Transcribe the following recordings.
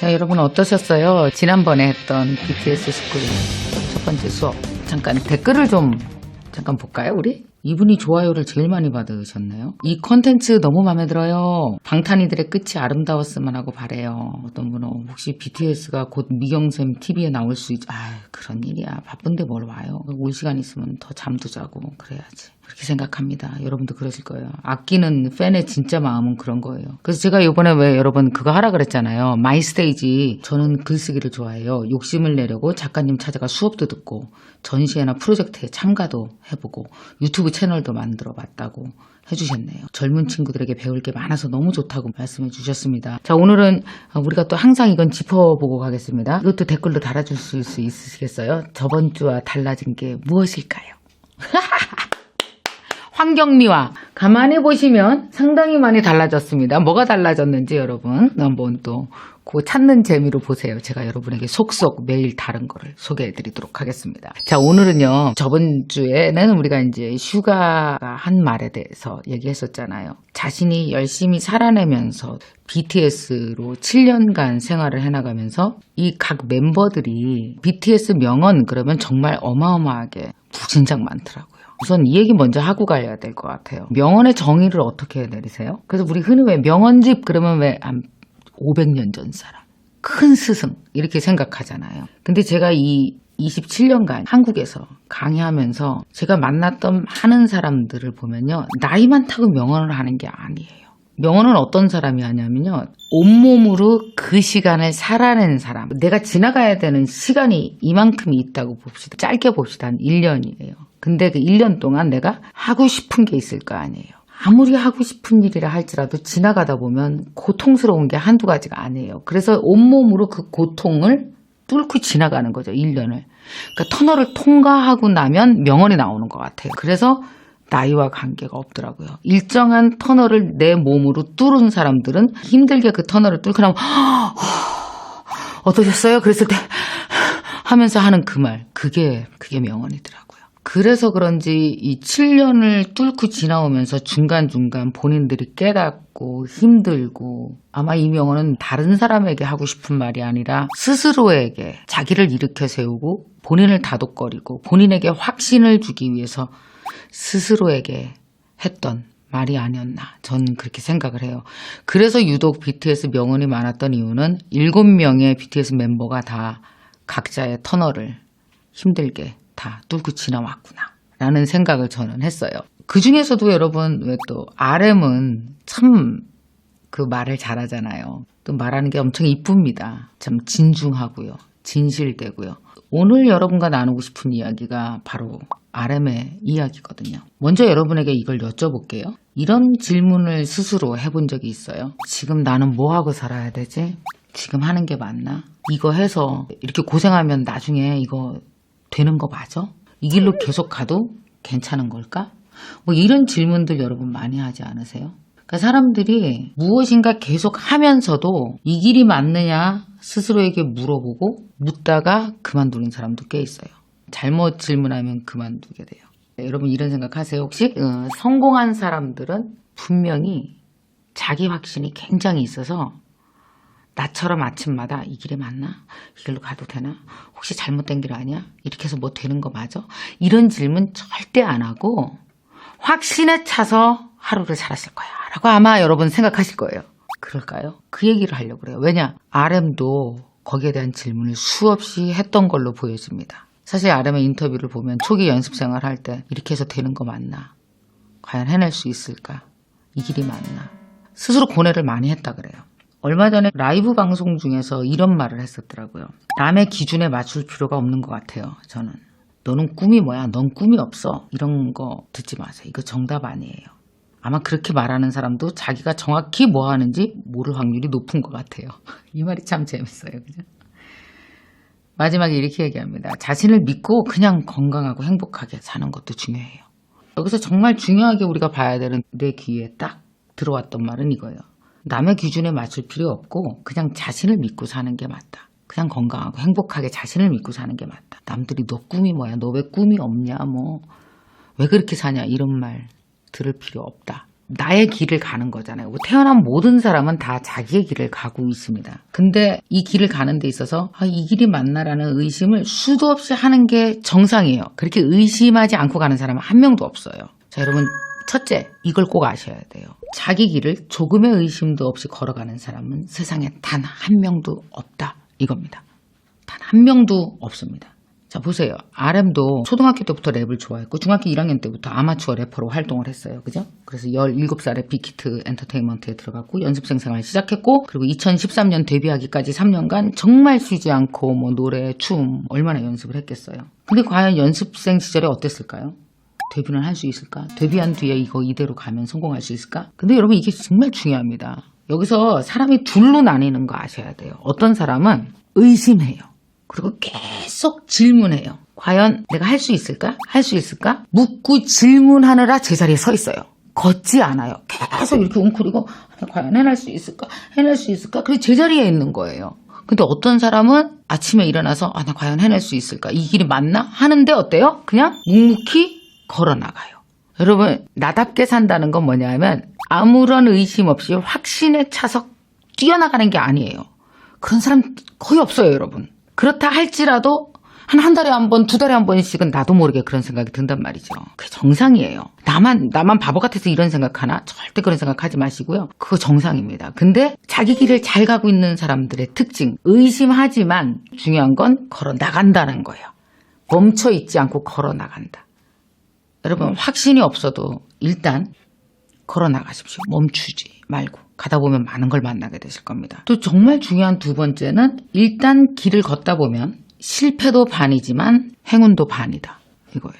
자, 여러분 어떠셨어요? 지난번에 했던 BTS 스쿨 첫 번째 수업. 잠깐 댓글을 좀 잠깐 볼까요, 우리? 이분이 좋아요를 제일 많이 받으셨네요. 이 컨텐츠 너무 마음에 들어요. 방탄이들의 끝이 아름다웠으면 하고 바래요. 어떤 분은 혹시 BTS가 곧 미경샘 TV에 나올 수 있죠? 아, 그런 일이야. 바쁜데 뭘 와요. 올 시간 있으면 더 잠도 자고 그래야지. 그렇게 생각합니다. 여러분도 그러실 거예요. 아끼는 팬의 진짜 마음은 그런 거예요. 그래서 제가 이번에 왜 여러분 그거 하라 그랬잖아요. 마이스테이지. 저는 글쓰기를 좋아해요. 욕심을 내려고 작가님 찾아가 수업도 듣고 전시회나 프로젝트에 참가도 해보고 유튜브 채널도 만들어 봤다고 해주셨네요. 젊은 친구들에게 배울 게 많아서 너무 좋다고 말씀해 주셨습니다. 자, 오늘은 우리가 또 항상 이건 짚어보고 가겠습니다. 이것도 댓글로 달아줄 수 있으시겠어요? 저번 주와 달라진 게 무엇일까요? 환경미화 가만히 보시면 상당히 많이 달라졌습니다. 뭐가 달라졌는지 여러분 한번 또 그 찾는 재미로 보세요. 제가 여러분에게 속속 매일 다른 거를 소개해 드리도록 하겠습니다. 자, 오늘은요. 저번 주에는 우리가 이제 슈가가 한 말에 대해서 얘기했었잖아요. 자신이 열심히 살아내면서 BTS로 7년간 생활을 해나가면서 이 각 멤버들이 BTS 명언 그러면 정말 어마어마하게 무진장 많더라고요. 우선 이 얘기 먼저 하고 가야 될 것 같아요. 명언의 정의를 어떻게 내리세요? 그래서 우리 흔히 왜 명언집 그러면 왜 500년 전 사람, 큰 스승 이렇게 생각하잖아요. 근데 제가 이 27년간 한국에서 강의하면서 제가 만났던 많은 사람들을 보면요. 나이 많다고 명언을 하는 게 아니에요. 명언은 어떤 사람이 하냐면요. 온몸으로 그 시간을 살아낸 사람. 내가 지나가야 되는 시간이 이만큼이 있다고 봅시다. 짧게 봅시다. 한 1년이에요. 근데 그 1년 동안 내가 하고 싶은 게 있을 거 아니에요. 아무리 하고 싶은 일이라 할지라도 지나가다 보면 고통스러운 게 한두 가지가 아니에요. 그래서 온몸으로 그 고통을 뚫고 지나가는 거죠. 1년을. 그러니까 터널을 통과하고 나면 명언이 나오는 것 같아요. 그래서 나이와 관계가 없더라고요. 일정한 터널을 내 몸으로 뚫은 사람들은 힘들게 그 터널을 뚫고 나면 어떠셨어요? 그랬을 때 하면서 하는 그 말. 그게 명언이더라고요. 그래서 그런지 이 7년을 뚫고 지나오면서 중간중간 본인들이 깨닫고 힘들고 아마 이 명언은 다른 사람에게 하고 싶은 말이 아니라 스스로에게 자기를 일으켜 세우고 본인을 다독거리고 본인에게 확신을 주기 위해서 스스로에게 했던 말이 아니었나 저는 그렇게 생각을 해요. 그래서 유독 BTS 명언이 많았던 이유는 7명의 BTS 멤버가 다 각자의 터널을 힘들게 다 뚫고 지나왔구나 라는 생각을 저는 했어요. 그 중에서도 여러분 왜 또 RM은 참 그 말을 잘하잖아요. 또 말하는 게 엄청 이쁩니다. 참 진중하고요. 진실되고요. 오늘 여러분과 나누고 싶은 이야기가 바로 RM의 이야기거든요. 먼저 여러분에게 이걸 여쭤볼게요. 이런 질문을 스스로 해본 적이 있어요. 지금 나는 뭐 하고 살아야 되지? 지금 하는 게 맞나? 이거 해서 이렇게 고생하면 나중에 이거 되는 거 맞아? 이 길로 계속 가도 괜찮은 걸까? 뭐 이런 질문들 여러분 많이 하지 않으세요? 그러니까 사람들이 무엇인가 계속 하면서도 이 길이 맞느냐 스스로에게 물어보고 묻다가 그만두는 사람도 꽤 있어요. 잘못 질문하면 그만두게 돼요. 여러분 이런 생각하세요? 혹시 성공한 사람들은 분명히 자기 확신이 굉장히 있어서 나처럼 아침마다 이 길이 맞나? 이 길로 가도 되나? 혹시 잘못된 길 아니야? 이렇게 해서 뭐 되는 거 맞아? 이런 질문 절대 안 하고 확신에 차서 하루를 살았을 거야 라고 아마 여러분 생각하실 거예요. 그럴까요? 그 얘기를 하려고 그래요. 왜냐? RM도 거기에 대한 질문을 수없이 했던 걸로 보여집니다. 사실 RM의 인터뷰를 보면 초기 연습생활 할 때 이렇게 해서 되는 거 맞나? 과연 해낼 수 있을까? 이 길이 맞나? 스스로 고뇌를 많이 했다 그래요. 얼마 전에 라이브 방송 중에서 이런 말을 했었더라고요. 남의 기준에 맞출 필요가 없는 것 같아요. 저는. 너는 꿈이 뭐야? 넌 꿈이 없어. 이런 거 듣지 마세요. 이거 정답 아니에요. 아마 그렇게 말하는 사람도 자기가 정확히 뭐 하는지 모를 확률이 높은 것 같아요. 이 말이 참 재밌어요. 그죠? 마지막에 이렇게 얘기합니다. 자신을 믿고 그냥 건강하고 행복하게 사는 것도 중요해요. 여기서 정말 중요하게 우리가 봐야 되는 내 귀에 딱 들어왔던 말은 이거예요. 남의 기준에 맞출 필요 없고 그냥 자신을 믿고 사는 게 맞다. 그냥 건강하고 행복하게 자신을 믿고 사는 게 맞다. 남들이 너 꿈이 뭐야? 너 왜 꿈이 없냐? 뭐 왜 그렇게 사냐? 이런 말 들을 필요 없다. 나의 길을 가는 거잖아요. 태어난 모든 사람은 다 자기의 길을 가고 있습니다. 근데 이 길을 가는 데 있어서 이 길이 맞나라는 의심을 수도 없이 하는 게 정상이에요. 그렇게 의심하지 않고 가는 사람은 한 명도 없어요. 자, 여러분, 첫째, 이걸 꼭 아셔야 돼요. 자기 길을 조금의 의심도 없이 걸어가는 사람은 세상에 단 한 명도 없다, 이겁니다. 단 한 명도 없습니다. 자, 보세요. RM도 초등학교 때부터 랩을 좋아했고 중학교 1학년 때부터 아마추어 래퍼로 활동을 했어요. 그죠? 그래서 17살에 빅히트 엔터테인먼트에 들어갔고 연습생 생활 시작했고, 그리고 2013년 데뷔하기까지 3년간 정말 쉬지 않고 뭐 노래, 춤 얼마나 연습을 했겠어요. 근데 과연 연습생 시절에 어땠을까요? 데뷔는 할 수 있을까? 데뷔한 뒤에 이거 이대로 가면 성공할 수 있을까? 근데 여러분, 이게 정말 중요합니다. 여기서 사람이 둘로 나뉘는 거 아셔야 돼요. 어떤 사람은 의심해요. 그리고 계속 질문해요. 과연 내가 할 수 있을까? 할 수 있을까? 묻고 질문하느라 제자리에 서 있어요. 걷지 않아요. 계속 이렇게 웅크리고 과연 해낼 수 있을까? 해낼 수 있을까? 그리고 제자리에 있는 거예요. 근데 어떤 사람은 아침에 일어나서 나 과연 해낼 수 있을까? 이 길이 맞나? 하는데 어때요? 그냥 묵묵히 걸어나가요. 여러분, 나답게 산다는 건 뭐냐면 아무런 의심 없이 확신에 차서 뛰어나가는 게 아니에요. 그런 사람 거의 없어요, 여러분. 그렇다 할지라도 한 달에 한 번, 2달에 한 번씩은 나도 모르게 그런 생각이 든단 말이죠. 그게 정상이에요. 나만 바보 같아서 이런 생각하나? 절대 그런 생각하지 마시고요. 그거 정상입니다. 근데 자기 길을 잘 가고 있는 사람들의 특징, 의심하지만 중요한 건 걸어 나간다는 거예요. 멈춰 있지 않고 걸어 나간다. 여러분, 확신이 없어도 일단 걸어 나가십시오. 멈추지 말고. 가다 보면 많은 걸 만나게 되실 겁니다. 또 정말 중요한 두 번째는 일단 길을 걷다 보면 실패도 반이지만 행운도 반이다, 이거예요.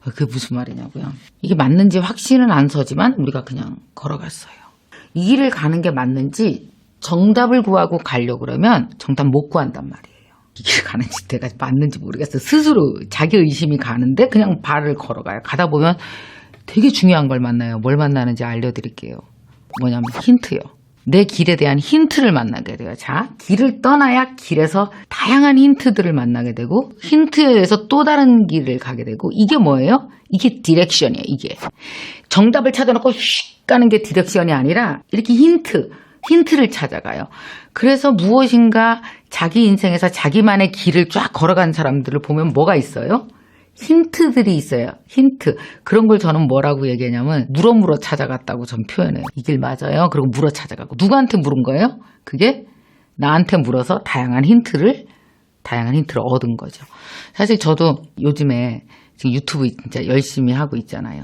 그게 무슨 말이냐고요? 이게 맞는지 확신은 안 서지만 우리가 그냥 걸어갔어요. 이 길을 가는 게 맞는지 정답을 구하고 가려고 그러면 정답 못 구한단 말이에요. 이 길 가는지 내가 맞는지 모르겠어. 스스로 자기 의심이 가는데 그냥 발을 걸어가요. 가다 보면 되게 중요한 걸 만나요. 뭘 만나는지 알려드릴게요. 뭐냐면 힌트요. 내 길에 대한 힌트를 만나게 돼요. 자, 길을 떠나야 길에서 다양한 힌트들을 만나게 되고 힌트에 의해서 또 다른 길을 가게 되고, 이게 뭐예요? 이게 디렉션이에요. 이게 정답을 찾아놓고 휙 가는 게 디렉션이 아니라 이렇게 힌트를 찾아가요. 그래서 무엇인가 자기 인생에서 자기만의 길을 쫙 걸어간 사람들을 보면 뭐가 있어요? 힌트들이 있어요. 힌트. 그런 걸 저는 뭐라고 얘기하냐면 물어 찾아갔다고 전 표현해요. 이 길 맞아요? 그리고 물어 찾아가고. 누구한테 물은 거예요? 그게 나한테 물어서 다양한 힌트를 얻은 거죠. 사실 저도 요즘에 지금 유튜브 진짜 열심히 하고 있잖아요.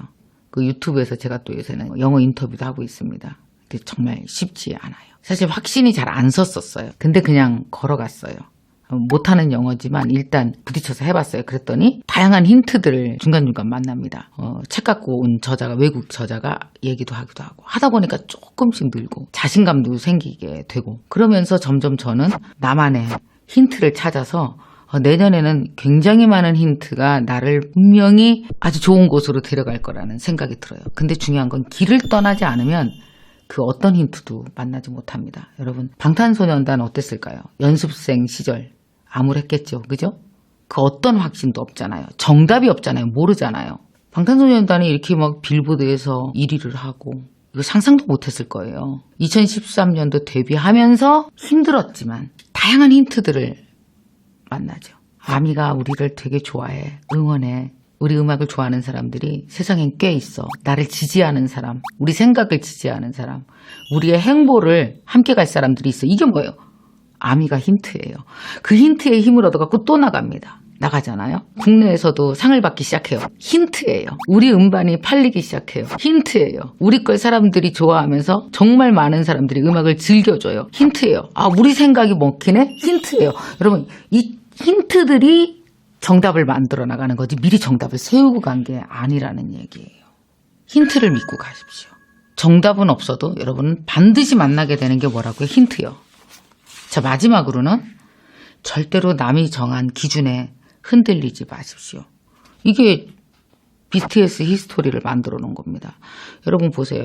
그 유튜브에서 제가 또 요새는 영어 인터뷰도 하고 있습니다. 근데 정말 쉽지 않아요. 사실 확신이 잘 안 섰었어요. 근데 그냥 걸어갔어요. 못하는 영어지만 일단 부딪혀서 해봤어요. 그랬더니 다양한 힌트들을 중간중간 만납니다. 책 갖고 온 저자가, 외국 저자가 얘기도 하기도 하고 하다 보니까 조금씩 늘고 자신감도 생기게 되고, 그러면서 점점 저는 나만의 힌트를 찾아서 내년에는 굉장히 많은 힌트가 나를 분명히 아주 좋은 곳으로 데려갈 거라는 생각이 들어요. 근데 중요한 건 길을 떠나지 않으면 그 어떤 힌트도 만나지 못합니다. 여러분, 방탄소년단 어땠을까요? 연습생 시절 암울했겠죠. 그죠? 그 어떤 확신도 없잖아요. 정답이 없잖아요. 모르잖아요. 방탄소년단이 이렇게 막 빌보드에서 1위를 하고 이거 상상도 못했을 거예요. 2013년도 데뷔하면서 힘들었지만 다양한 힌트들을 만나죠. 아미가 우리를 되게 좋아해, 응원해. 우리 음악을 좋아하는 사람들이 세상엔 꽤 있어. 나를 지지하는 사람, 우리 생각을 지지하는 사람, 우리의 행보를 함께 갈 사람들이 있어. 이게 뭐예요? 아미가 힌트예요. 그 힌트에 힘을 얻어갖고 또 나가잖아요. 국내에서도 상을 받기 시작해요. 힌트예요. 우리 음반이 팔리기 시작해요. 힌트예요. 우리 걸 사람들이 좋아하면서 정말 많은 사람들이 음악을 즐겨줘요. 힌트예요. 우리 생각이 먹히네? 힌트예요. 여러분, 이 힌트들이 정답을 만들어 나가는 거지 미리 정답을 세우고 간 게 아니라는 얘기예요. 힌트를 믿고 가십시오. 정답은 없어도 여러분은 반드시 만나게 되는 게 뭐라고요? 힌트요. 자, 마지막으로는 절대로 남이 정한 기준에 흔들리지 마십시오. 이게 BTS 히스토리를 만들어 놓은 겁니다. 여러분 보세요.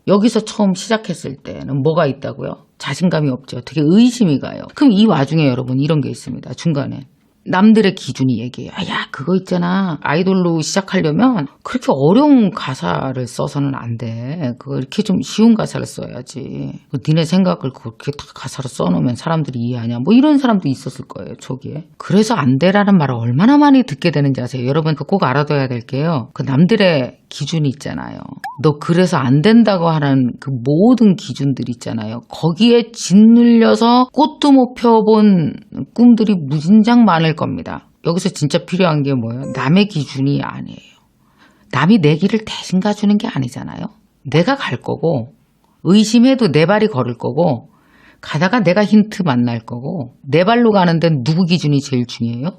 여기서 처음 시작했을 때는 뭐가 있다고요? 자신감이 없죠. 되게 의심이 가요. 그럼 이 와중에 여러분 이런 게 있습니다. 중간에 남들의 기준이 얘기해요. 야, 그거 있잖아. 아이돌로 시작하려면 그렇게 어려운 가사를 써서는 안 돼. 그거 이렇게 좀 쉬운 가사를 써야지. 니네 생각을 그렇게 다 가사로 써놓으면 사람들이 이해하냐. 뭐 이런 사람도 있었을 거예요, 초기에. 그래서 안 돼라는 말을 얼마나 많이 듣게 되는지 아세요? 여러분, 그거 꼭 알아둬야 될 게요. 그 남들의 기준이 있잖아요. 너 그래서 안 된다고 하는 그 모든 기준들 있잖아요. 거기에 짓눌려서 꽃도 못 펴본 꿈들이 무진장 많을 겁니다. 여기서 진짜 필요한 게 뭐예요? 남의 기준이 아니에요. 남이 내 길을 대신 가주는 게 아니잖아요. 내가 갈 거고 의심해도 내 발이 걸을 거고 가다가 내가 힌트 만날 거고 내 발로 가는데 누구 기준이 제일 중요해요?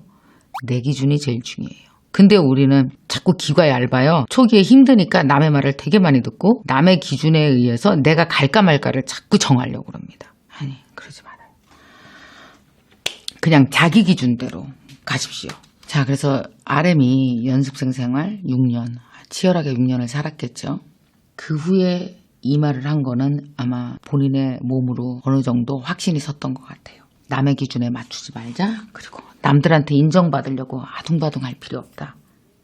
내 기준이 제일 중요해요. 근데 우리는 자꾸 귀가 얇아요. 초기에 힘드니까 남의 말을 되게 많이 듣고 남의 기준에 의해서 내가 갈까 말까를 자꾸 정하려고 합니다. 아니, 그러지 말아요. 그냥 자기 기준대로 가십시오. 자, 그래서 RM이 연습생 생활 6년, 치열하게 6년을 살았겠죠. 그 후에 이 말을 한 거는 아마 본인의 몸으로 어느 정도 확신이 섰던 것 같아요. 남의 기준에 맞추지 말자. 그리고 남들한테 인정받으려고 아둥바둥할 필요 없다.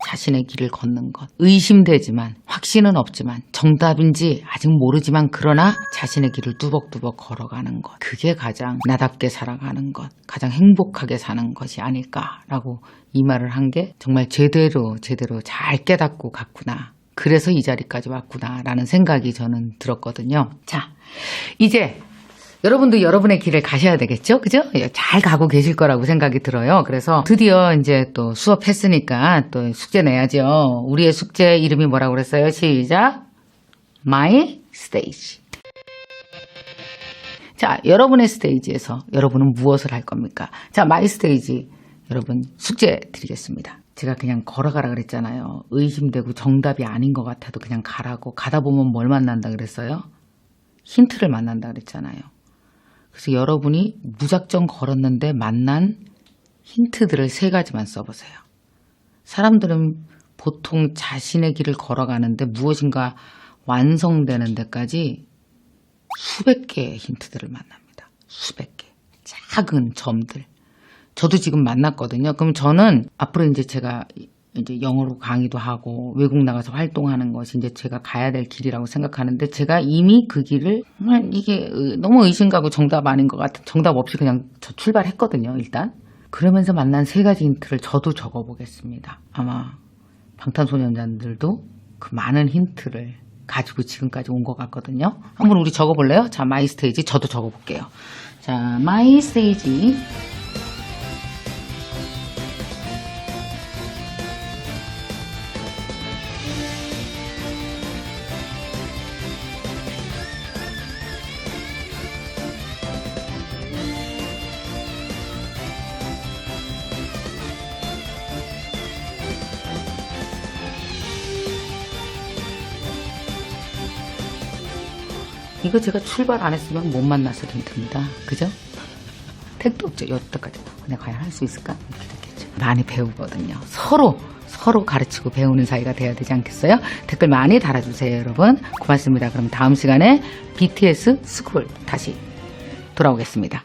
자신의 길을 걷는 것. 의심되지만 확신은 없지만 정답인지 아직 모르지만 그러나 자신의 길을 뚜벅뚜벅 걸어가는 것. 그게 가장 나답게 살아가는 것. 가장 행복하게 사는 것이 아닐까라고 이 말을 한 게 정말 제대로 잘 깨닫고 갔구나. 그래서 이 자리까지 왔구나라는 생각이 저는 들었거든요. 자, 이제 여러분도 여러분의 길을 가셔야 되겠죠? 그죠? 잘 가고 계실 거라고 생각이 들어요. 그래서 드디어 이제 또 수업했으니까 또 숙제 내야죠. 우리의 숙제 이름이 뭐라고 그랬어요? 시작! My Stage. 자, 여러분의 스테이지에서 여러분은 무엇을 할 겁니까? 자, My Stage. 여러분 숙제 드리겠습니다. 제가 그냥 걸어가라 그랬잖아요. 의심되고 정답이 아닌 것 같아도 그냥 가라고. 가다 보면 뭘 만난다 그랬어요? 힌트를 만난다 그랬잖아요. 그래서 여러분이 무작정 걸었는데 만난 힌트들을 3가지만 써보세요. 사람들은 보통 자신의 길을 걸어가는데 무엇인가 완성되는 데까지 수백 개의 힌트들을 만납니다. 수백 개. 작은 점들. 저도 지금 만났거든요. 그럼 저는 앞으로 이제 제가 이제 영어로 강의도 하고 외국 나가서 활동하는 것이 이제 제가 가야 될 길이라고 생각하는데 제가 이미 그 길을 정말 이게 너무 의심가고 정답 아닌 것 같은 정답 없이 그냥 저 출발했거든요. 일단 그러면서 만난 3가지 힌트를 저도 적어보겠습니다. 아마 방탄소년단들도 그 많은 힌트를 가지고 지금까지 온 것 같거든요. 한번 우리 적어볼래요? 자, 마이 스테이지 저도 적어볼게요. 자, 마이 스테이지. 이거 제가 출발 안 했으면 못 만났을 힌트입니다. 그죠? 택도 없죠. 여기까지. 내가 과연 할 수 있을까? 이렇게 됐겠죠. 많이 배우거든요. 서로 가르치고 배우는 사이가 돼야 되지 않겠어요? 댓글 많이 달아주세요, 여러분. 고맙습니다. 그럼 다음 시간에 BTS 스쿨 다시 돌아오겠습니다.